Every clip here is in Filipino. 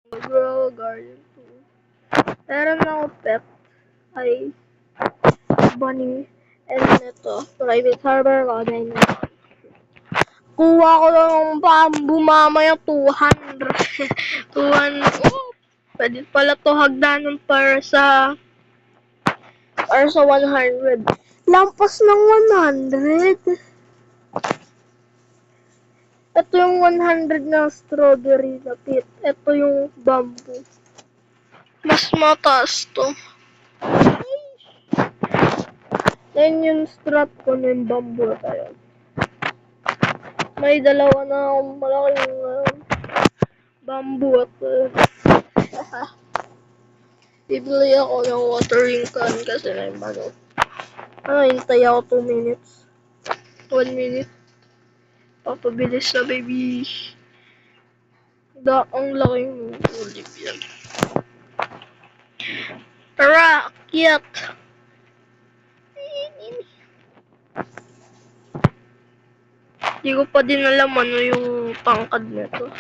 Grow Garden 2. Meron ako pet ay bunny and ito, private server ko, 9. Kuha ko lang ng bamboo mamaya 200. 200. Oh, pwede pala to hagdanan para sa 100. Lampas ng 100. Ito yung 100 na strawberry na pit. Ito yung bamboo. Mas mataas to. Then yung strap ko na yung bamboo tayo. May dalawa na akong malaking bamboo at bibili ako ng watering can kasi may bago. Hintay ako 2 minutes. 1 minute. Papabilis na baby. Ang laking ulip yan. Tara, akyat. Hindi ko pa din alam ano yung pangkad nito.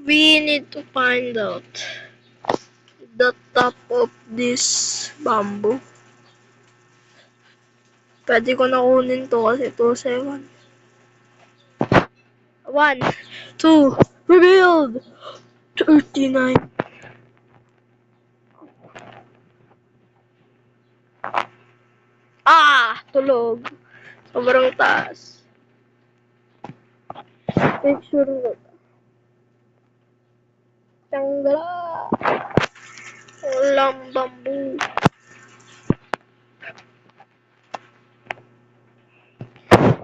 We need to find out the top of this bamboo. Pwede ko na kunin to kasi 2-7. 1, 2, rebuild! 39. Tulog. Sobrang taas. Picture mo. Tanggala. Walang bamboo.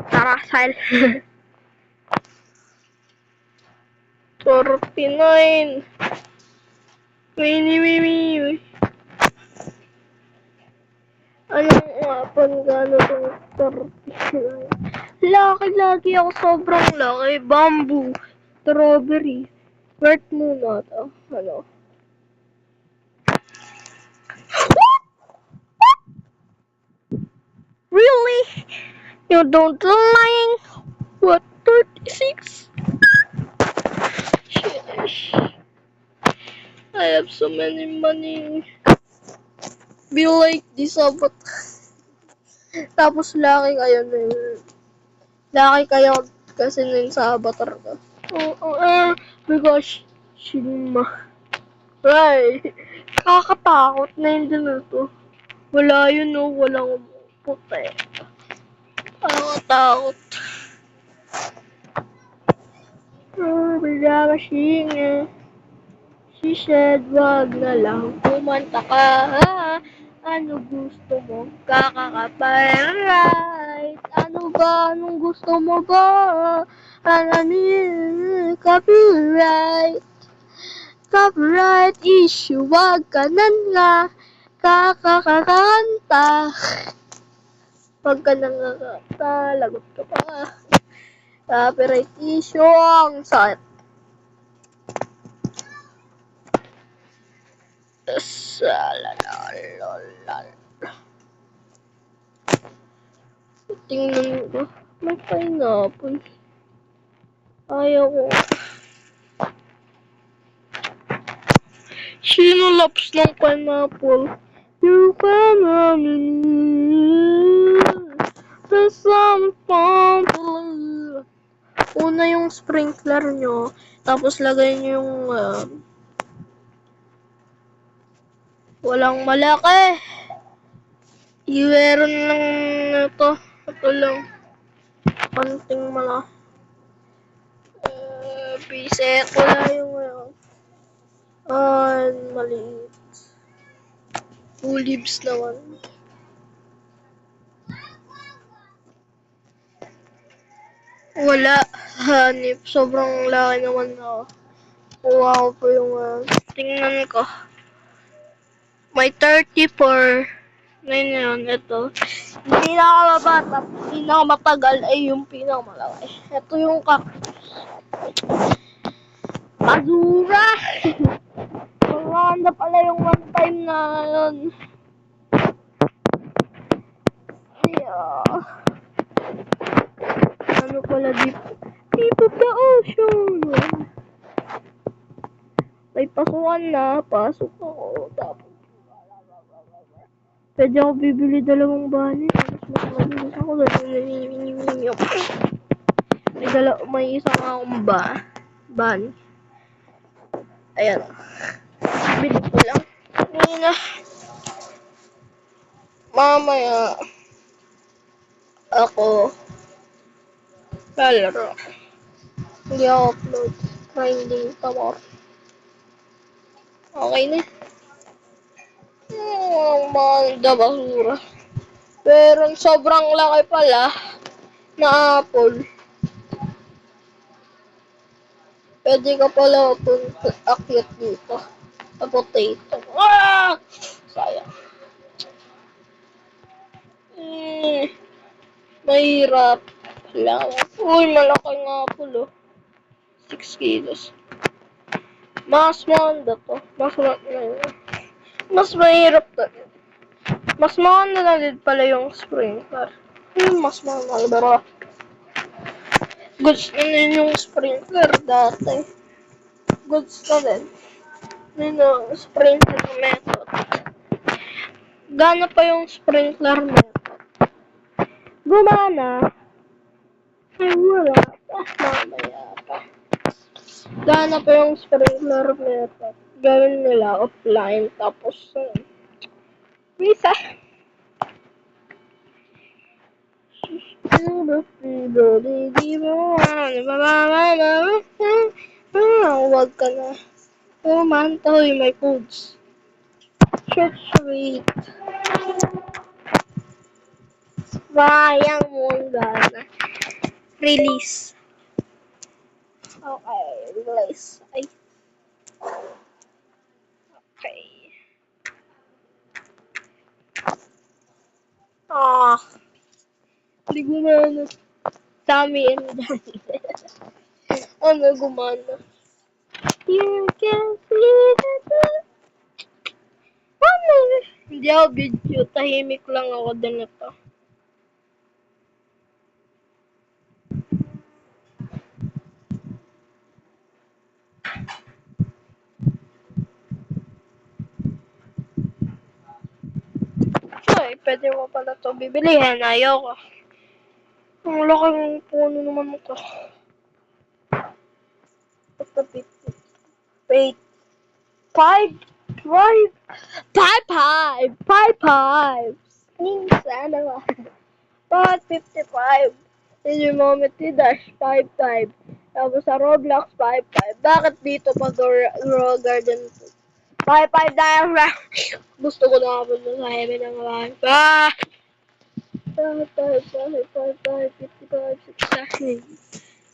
Tara, sile. 49. Mini. Anong uapon gano itong 49? Laki ako, sobrang laki. Bamboo. Strawberry. Worth muna to. Ano? Really? You don't lying? What, 36? Sheesh. I have so many money. Be like this, but tapos laki kayo na yun. Laki kayo kasi na yun sa avatar ko. Oh my gosh. Shima. Right. Kakatakot na yun din ito. Wala yun, no. Walang puti. Kakatakot. Bigla masinga. She said, wag na lang kumanta ka. Ano gusto mo? Kakaka-copyright. Ano ba? Anong gusto mo ba? Copyright. Copyright issue. Wag ka na nga. Kakakakanta. Wag ka na nga kanta. Lagot ka pa. Copyright issue. Ang sakit. Tingnan ko. May pineapple. Ayaw ko. Sino laps ng pineapple? You can the sun pump. Una yung sprinkler nyo. Tapos lagay nyo yung walang malaki. Meron lang na to. Ito lang. Konting malaki. Piset. Wala yung maliit. 2 leaves naman. Wala. Hanip. Sobrang laki naman na. Kuha ko po yung tingnan ko. May 34. Ngayon yun, ito. Yung pinakamabata, pinakamatagal ay yung pinakamalaki. Ito yung Azura! Maganda pala yung one time na yun. Yeah. Ano pala deep of the ocean. may pasukan na, pasok ako, tapos pwede ako bibili dalawang bunny, tapos mas mabilis ako, may isa nga akong bunny. Ayan. Bili ko lang. Nina. Mamaya. Ako. Lalaro. Hindi ako upload. Grinding power. Okay na. Manda basura. Pero sobrang laki pala na apple. Pwede ka pala akyat dito. Sa potato. Ah! Sayang. Mahirap. Uy, malaki nga apple, oh. 6 kilos. Mas maganda to. Mas mahirap to. Mas maganda na din pala yung sprinkler. Mas mahal, pero goods na din yung sprinkler dati. Goods na din. Yun sprinkler method. Gana pa yung sprinkler method. Gumana. Ay, wala pa. Mamaya pa. Gana pa yung sprinkler method. Gawin nila offline. Tapos, Lisa. Huwag ka na. Mantahoy, may foods. Sweet. Sayang mo ang gana. Release. Okay, release. Ay. Okay. Hindi gumana. Dami yan. Ano gumana? You can see that. Ano? Hindi ako video. Tahimik lang ako din ito. Ay, pwede mo pala ito bibilihan. Ayoko. Ang laking puno naman ito. Wait. 5. Sana ba? 55. Yung moment ni Dash, 5. Tapos sa Roblox, 5. Bakit dito pa Grow Garden? 5 na yung gusto ko na ako sa heaven ng mga 5, 69,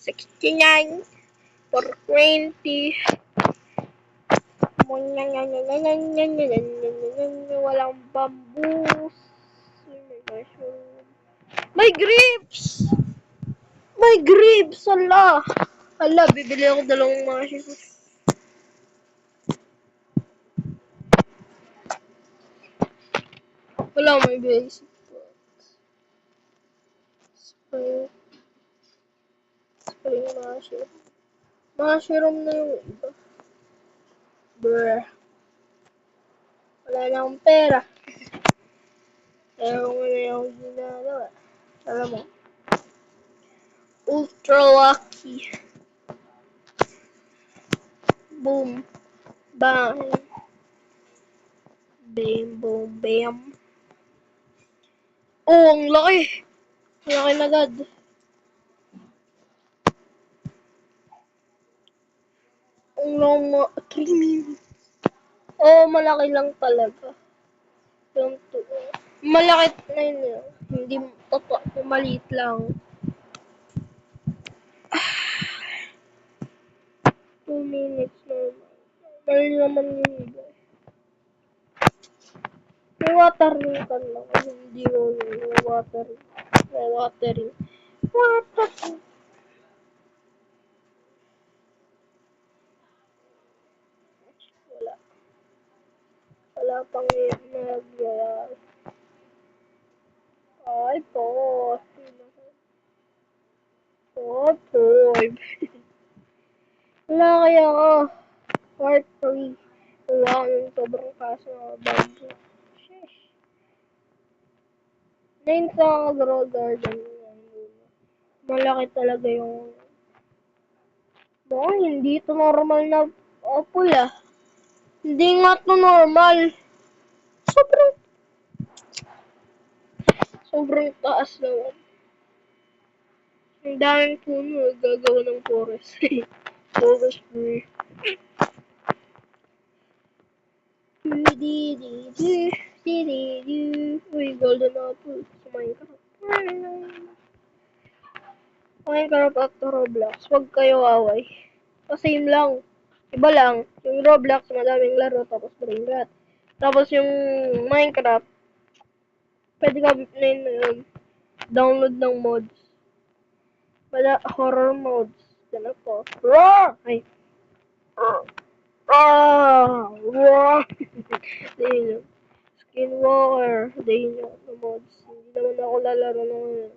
69, 420. Walang bamboo. May grapes! May grapes! Ala! Bibili ako dalawang mushrooms. Wala, may basic. Spring mushroom. Mushroom na yung iba. Bruh. Wala na akong pera. Kaya kung ano yung ginagawa. Alam mo. Ultra lucky. Boom. Bang. Bam, boom, bam. Oh, ang laki. Ang laki na agad. Ang laki 3 minutes. Oh, malaki lang talaga. Malaki na yun. Hindi totoo. Maliit lang. 2 minutes na. Mali naman yun. May watering ka lang. Hindi mo yung watering. May watering. Watering. Wala. Wala pang nagyayari. Ay, po. Wala kaya ka. Part 3. Wow, yung sobrang kaso ng bamboo. Sheesh. Ngayon sa grow garden. Malaki talaga yung... hindi ito normal na pula. Hindi nga ito normal. Sobrang... Sobrang taas naman. Ang daming puno. Gagawa ng forest. Forest tree. Uy, golden apple sa Minecraft. Minecraft at Roblox. Huwag kayo away. Same lang. Iba lang. Yung Roblox, madaming laro, tapos brain rot. Tapos yung Minecraft, pwede ka na yun, download ng mods. Horror mods. Yan ako. Roar! Ay. Roar! Dahil yun. Skinwalker. Dahil yun. Mods. Hindi naman ako lalaro ng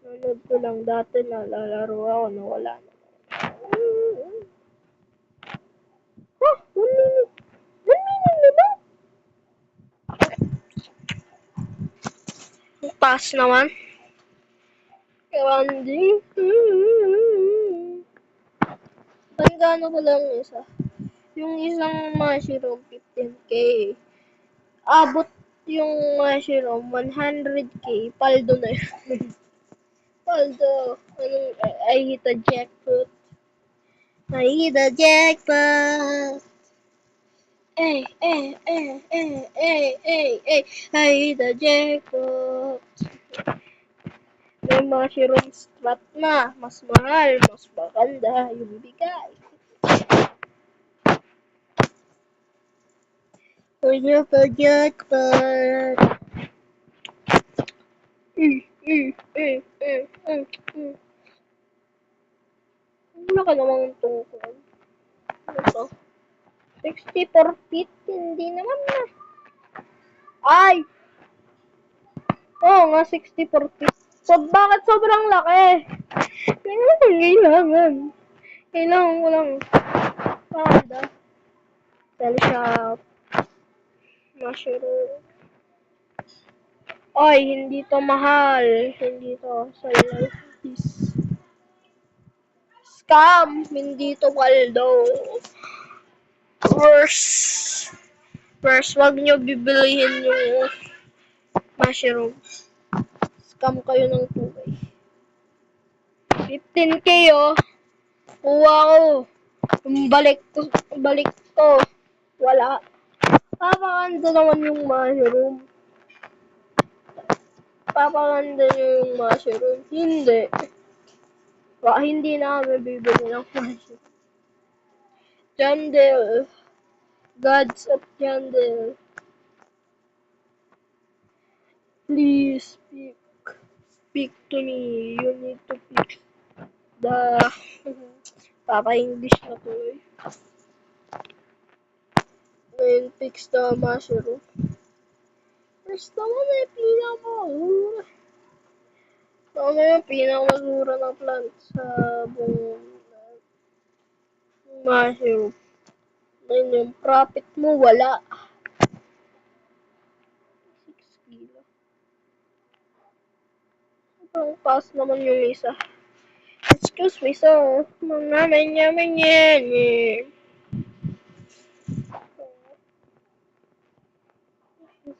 nanonood ko lang dati na lalaro ako na wala na. Oh, 1 minute. 1 minute na ba? Pass naman. Grinding. Pagkano ko lang isa. Yung isang mushroom, 15k. Abot yung mushroom, 100k. Paldo na yun. Paldo. I hit a jackpot. I hit a jackpot. I hit a jackpot. May mushroom strat na. Mas mahal, mas maganda yung bigay. I hit a jackpot. Wala ka namang tungkol. Ano to? 64 feet? Hindi naman na. Ay! Oo nga, 64 feet. So, bakit sobrang laki? Kailangan. Kailangan ko lang. Panda. Sell shop. Mushroom. Ay, hindi to mahal. Hindi to. Sell this. Scam. Hindi to paldo. Worse, wag nyo bibilihin yung mushroom. Scam kayo ng tubay. 15k oh. Kuha ko. Balik ko. Wala. Papakanda naman yung mushroom. Papakanda nyo yung mushroom. Hindi. Hindi na kami bibili ng mushroom. Jandel. Gods of Jandel. Please speak to me. You need to fix the Papa-English na to eh. Ngayon, fix the mushroom. First naman eh, pinakamasura. Ano yung pinakamasura na plant sa buong mushroom. Ngayon, yung profit mo, wala. 6 kilo. Ang pass naman yung isa. Excuse me, sir. Mga manya-manya.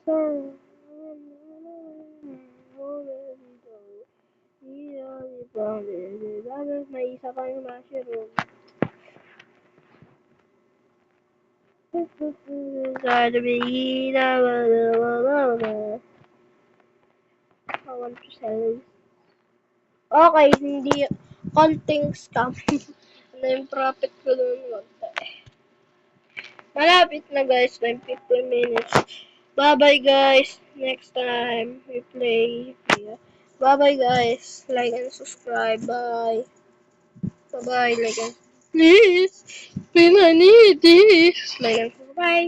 Sir. May isa pa yung mushroom. I want to sell. Okay, hindi konting scam. Ano yung profit ko doon? Malapit na guys, 15 minutes. Bye-bye guys. Next time we play. Bye-bye guys. Like and subscribe. Bye. Bye-bye. Like and please. I need this. Like and subscribe. Bye.